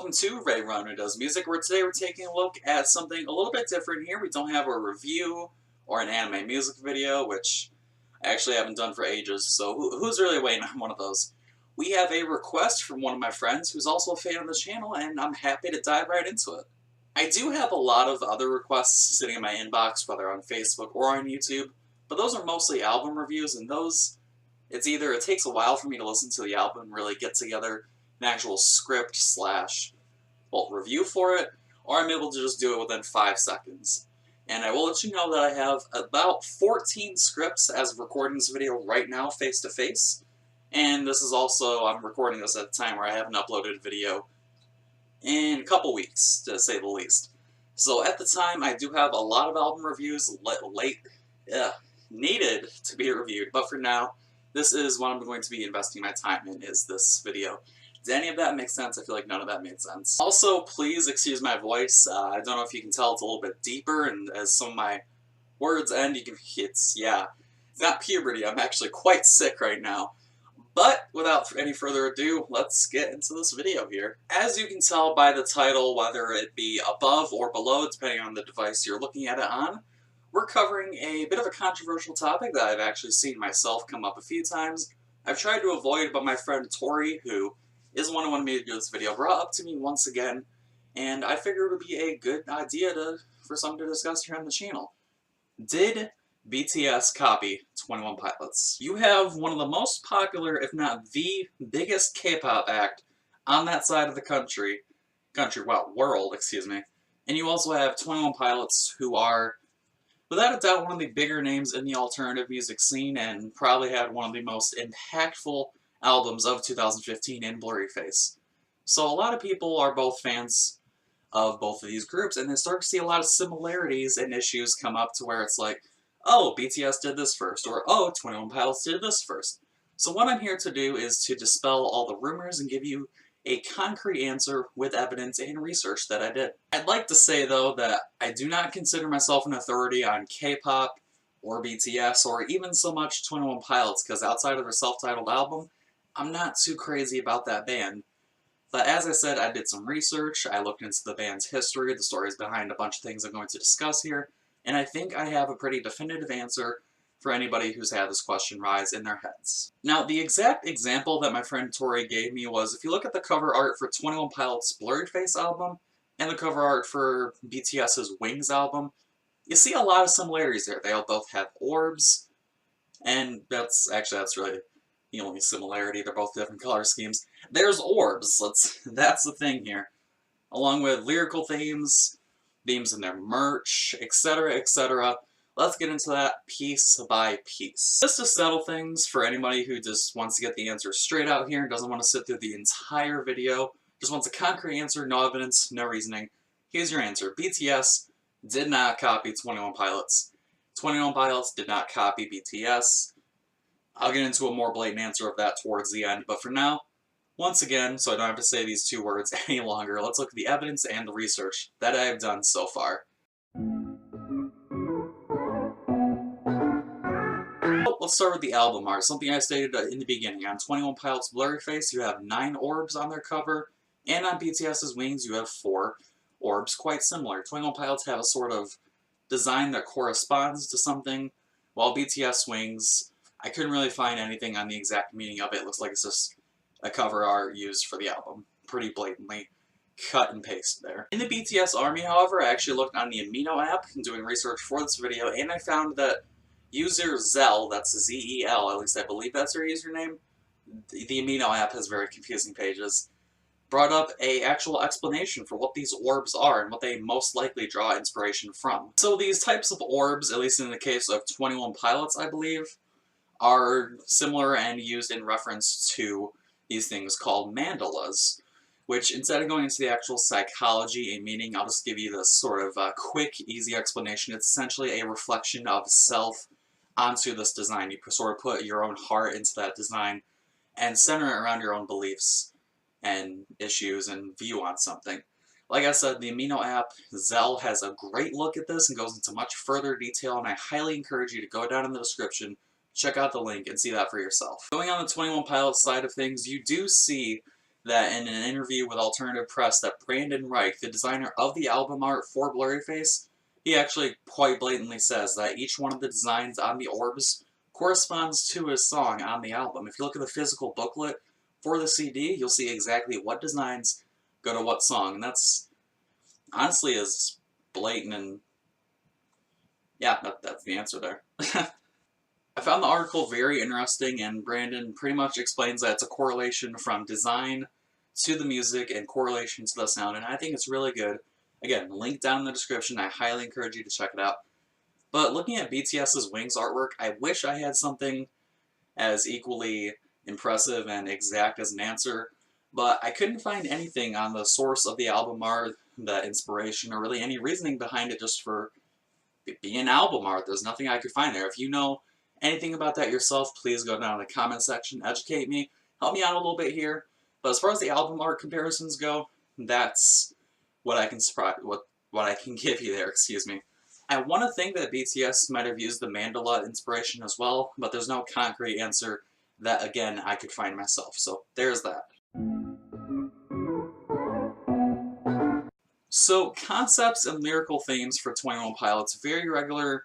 Welcome to Ray Runner Does Music, where today we're taking a look at something a little bit different here. We don't have a review or an anime music video, which I actually haven't done for ages, so who's really waiting on one of those? We have a request from one of my friends who's also a fan of the channel, and I'm happy to dive right into it. I do have a lot of other requests sitting in my inbox, whether on Facebook or on YouTube, but those are mostly album reviews, and those, it's either it takes a while for me to listen to the album, really get together an actual script slash review for it, or I'm able to just do it within 5 seconds. And I will let you know that I have about 14 scripts as of recording this video right now, face to face. And this is also, I'm recording this at a time where I haven't uploaded a video in a couple weeks, to say the least. So at the time, I do have a lot of album reviews needed to be reviewed, but for now, this is what I'm going to be investing my time in, is this video. Did any of that make sense? I feel like none of that made sense. Also, please excuse my voice. I don't know if you can tell it's a little bit deeper, and as some of my words end, you can, it's not puberty. I'm actually quite sick right now. But without any further ado, let's get into this video here. As you can tell by the title, whether it be above or below, depending on the device you're looking at it on, we're covering a bit of a controversial topic that I've actually seen myself come up a few times. I've tried to avoid, but my friend Tori, who is the one who wanted me to do this video, brought up to me once again, and I figured it would be a good idea for something to discuss here on the channel. Did BTS copy 21 Pilots? You have one of the most popular, if not the biggest K-pop act on that side of the world, excuse me. And you also have 21 Pilots, who are, without a doubt, one of the bigger names in the alternative music scene, and probably had one of the most impactful albums of 2015 in Blurryface. So a lot of people are both fans of both of these groups, and they start to see a lot of similarities and issues come up to where it's like, oh, BTS did this first, or oh, 21 Pilots did this first. So what I'm here to do is to dispel all the rumors and give you a concrete answer with evidence and research that I did. I'd like to say, though, that I do not consider myself an authority on K-pop or BTS or even so much 21 Pilots, because outside of their self-titled album, I'm not too crazy about that band. But as I said, I did some research, I looked into the band's history, the stories behind a bunch of things I'm going to discuss here, and I think I have a pretty definitive answer for anybody who's had this question rise in their heads. Now, the exact example that my friend Tori gave me was, if you look at the cover art for 21 Pilots' Blurryface album, and the cover art for BTS's Wings album, you see a lot of similarities there. They all both have orbs, and that's really the only similarity. They're both different color schemes. There's orbs, that's the thing here. Along with lyrical themes in their merch, etc., etc. Let's get into that piece by piece. Just to settle things for anybody who just wants to get the answer straight out here and doesn't want to sit through the entire video, just wants a concrete answer, no evidence, no reasoning. Here's your answer. BTS did not copy 21 Pilots. 21 Pilots did not copy BTS. I'll get into a more blatant answer of that towards the end, but for now, once again, so I don't have to say these two words any longer, let's look at the evidence and the research that I have done so far. Let's start with the album art, something I stated in the beginning. On 21 Pilots' Blurryface, you have 9 orbs on their cover, and on BTS's Wings, you have 4 orbs, quite similar. 21 Pilots have a sort of design that corresponds to something, while BTS Wings, I couldn't really find anything on the exact meaning of it. It looks like it's just a cover art used for the album. Pretty blatantly cut and paste there. In the BTS Army, however, I actually looked on the Amino app doing research for this video, and I found that user Zell, that's Z-E-L, at least I believe that's their username, the Amino app has very confusing pages, brought up an actual explanation for what these orbs are and what they most likely draw inspiration from. So these types of orbs, at least in the case of 21 Pilots, I believe, are similar and used in reference to these things called mandalas, which, instead of going into the actual psychology and meaning, I'll just give you this sort of quick, easy explanation. It's essentially a reflection of self onto this design. You sort of put your own heart into that design and center it around your own beliefs and issues and view on something. Like I said, the Amino app, Zell, has a great look at this and goes into much further detail, and I highly encourage you to go down in the description, check out the link, and see that for yourself. Going on the 21 Pilots side of things, you do see that in an interview with Alternative Press that Brandon Reich, the designer of the album art for Blurryface, he actually quite blatantly says that each one of the designs on the orbs corresponds to his song on the album. If you look at the physical booklet for the CD, you'll see exactly what designs go to what song, and that's honestly as blatant, and yeah, that's the answer there. I found the article very interesting, and Brandon pretty much explains that it's a correlation from design to the music and correlation to the sound, and I think it's really good. Again, link down in the description. I highly encourage you to check it out. But looking at BTS's Wings artwork, I wish I had something as equally impressive and exact as an answer, but I couldn't find anything on the source of the album art, the inspiration, or really any reasoning behind it just for being album art. There's nothing I could find there. If you know anything about that yourself, please go down in the comment section, educate me, help me out a little bit here. But as far as the album art comparisons go, that's what I can what I can give you there, excuse me. I want to think that BTS might have used the mandala inspiration as well, but there's no concrete answer that, again, I could find myself. So there's that. So concepts and lyrical themes for 21 Pilots very regular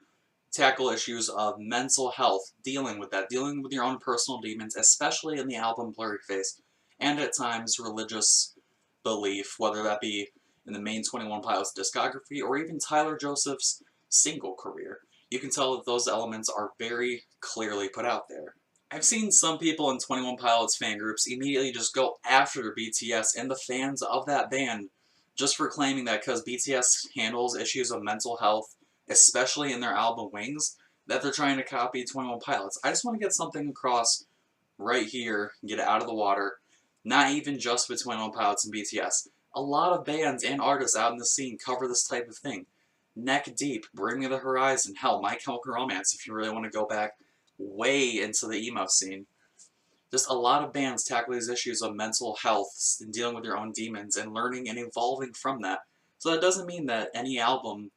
tackle issues of mental health, dealing with that, dealing with your own personal demons, especially in the album Blurryface, and at times religious belief, whether that be in the main 21 Pilots discography or even Tyler Joseph's single career. You can tell that those elements are very clearly put out there. I've seen some people in 21 Pilots fan groups immediately just go after BTS and the fans of that band just for claiming that because BTS handles issues of mental health, especially in their album Wings, that they're trying to copy 21 Pilots. I just want to get something across right here, get it out of the water, not even just with 21 Pilots and BTS. A lot of bands and artists out in the scene cover this type of thing. Neck Deep, Bring Me the Horizon, hell, My Chemical Romance, if you really want to go back way into the emo scene. Just a lot of bands tackle these issues of mental health and dealing with your own demons and learning and evolving from that. So that doesn't mean that any album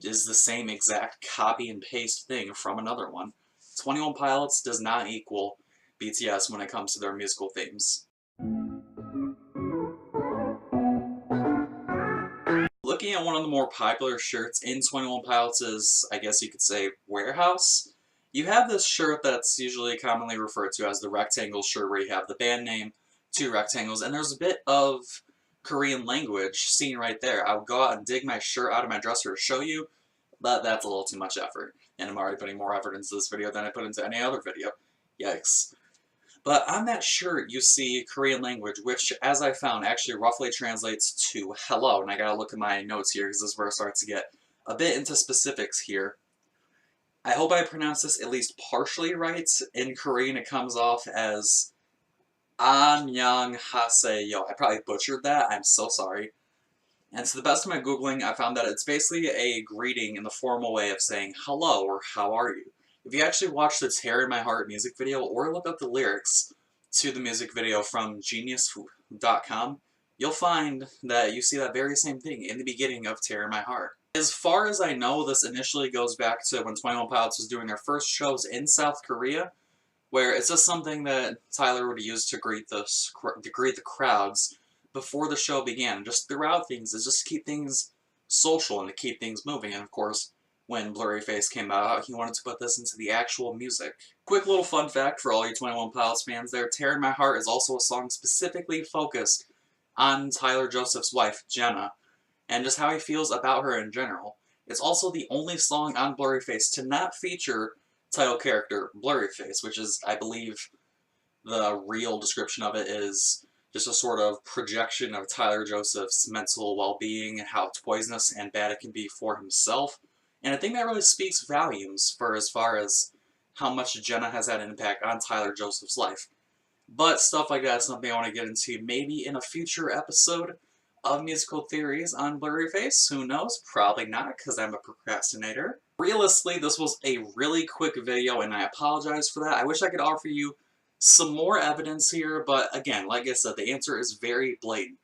is the same exact copy and paste thing from another one. 21 Pilots does not equal BTS when it comes to their musical themes. Looking at one of the more popular shirts in 21 Pilots' I guess you could say, warehouse, you have this shirt that's usually commonly referred to as the rectangle shirt, where you have the band name, two rectangles, and there's a bit of Korean language seen right there. I would go out and dig my shirt out of my dresser to show you, but that's a little too much effort, and I'm already putting more effort into this video than I put into any other video. Yikes. But on that shirt, you see Korean language, which, as I found, actually roughly translates to hello. And I gotta look at my notes here, because this is where it starts to get a bit into specifics here. I hope I pronounced this at least partially right. In Korean, it comes off as Annyeonghaseyo. I probably butchered that. I'm so sorry. And to the best of my Googling, I found that it's basically a greeting in the formal way of saying hello or how are you. If you actually watch the Tear in My Heart music video or look up the lyrics to the music video from genius.com, you'll find that you see that very same thing in the beginning of Tear in My Heart. As far as I know, this initially goes back to when 21 Pilots was doing their first shows in South Korea, where it's just something that Tyler would use to greet the crowds before the show began. Just throughout things, is just to keep things social and to keep things moving. And of course, when Blurryface came out, he wanted to put this into the actual music. Quick little fun fact for all you 21 Pilots fans there, Tear in My Heart is also a song specifically focused on Tyler Joseph's wife, Jenna, and just how he feels about her in general. It's also the only song on Blurryface to not feature title character Blurryface, which is, I believe, the real description of it is just a sort of projection of Tyler Joseph's mental well-being and how poisonous and bad it can be for himself. And I think that really speaks volumes for as far as how much Jenna has had an impact on Tyler Joseph's life. But stuff like that is something I want to get into maybe in a future episode of Musical Theories on Blurryface. Who knows? Probably not, because I'm a procrastinator. Realistically, this was a really quick video, and I apologize for that. I wish I could offer you some more evidence here, but again, like I said, the answer is very blatant.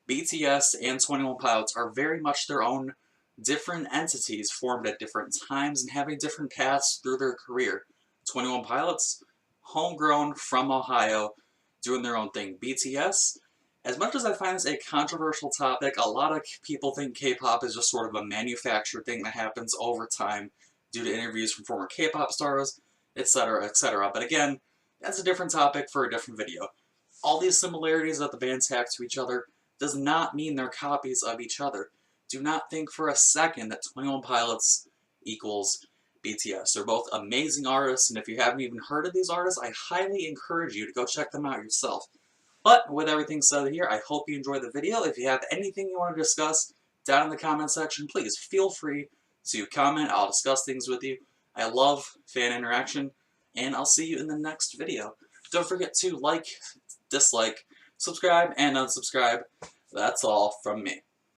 BTS and 21 Pilots are very much their own different entities formed at different times and having different paths through their career. 21 Pilots, homegrown from Ohio, doing their own thing. BTS, As much as I find this a controversial topic, a lot of people think K-pop is just sort of a manufactured thing that happens over time due to interviews from former K-pop stars, etc., etc. But again, that's a different topic for a different video. All these similarities that the bands have to each other does not mean they're copies of each other. Do not think for a second that 21 Pilots equals BTS. They're both amazing artists, and if you haven't even heard of these artists, I highly encourage you to go check them out yourself. But with everything said here, I hope you enjoyed the video. If you have anything you want to discuss down in the comment section, please feel free to comment. I'll discuss things with you. I love fan interaction, and I'll see you in the next video. Don't forget to like, dislike, subscribe, and unsubscribe. That's all from me.